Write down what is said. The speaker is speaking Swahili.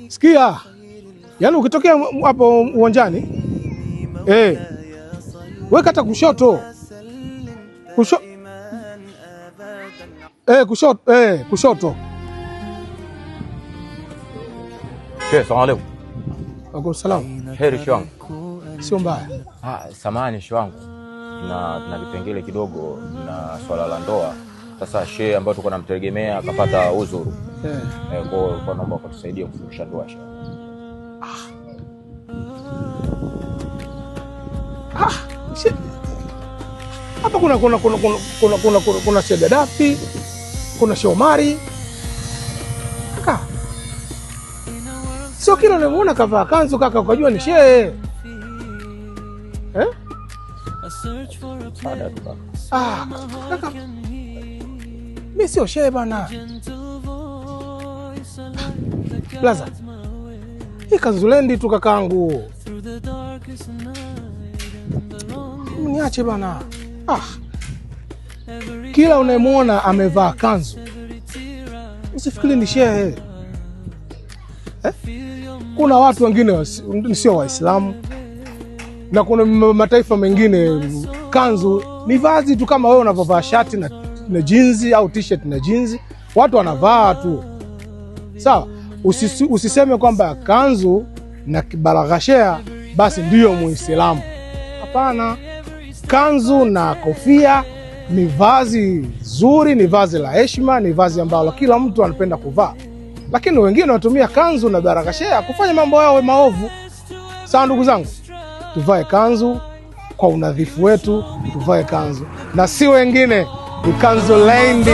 Sikia. Yaani ukitokea hapo uwanjani weka hata kushoto. Kushoto. Sheikh, salamu alaykum. Wa salaam. Heri shwangu. Sio mbaya. Samahani shwangu. Na vipengele kidogo na swala la ndoa. Sasa shehe ambaye tuko namtegemea akapata uzuru. Kwa naomba kutusaidia kufungisha ndoa shehe. Hapa kuna Sheikh Gaddafi, kuna Sheikh Omari. Kaka. Sio kila unamuona kavaa kanzu kaka ukajua ni shehe. Kaka. Mimi sio shehe bana. Plaza. Hii kanzulendi tu kakaangu. Niache bana. Kila unayemuona amevaa kanzu usifikiri ni shehe. Kuna watu wengine sio Waislamu na kuna mataifa mengine kanzu ni vazi tu kama wewe unavovaa shati na jinzi au t-shirt na jinzi, watu wanavaa tu. Sawa? Usiseme kwamba kanzu na baraghashia basi ndiyo Muislamu. Hapana. Kanzu na kofia ni vazi zuri, ni vazi la heshima, ni vazi ambalo kila mtu anapenda kuvaa. Lakini wengine wanatumia kanzu na baraghashia kufanya mambo yao maovu. Sawa ndugu zangu? Tuvae kanzu kwa unadhifu wetu, tuvae kanzu. Na si wengine, ni kanzu lendi.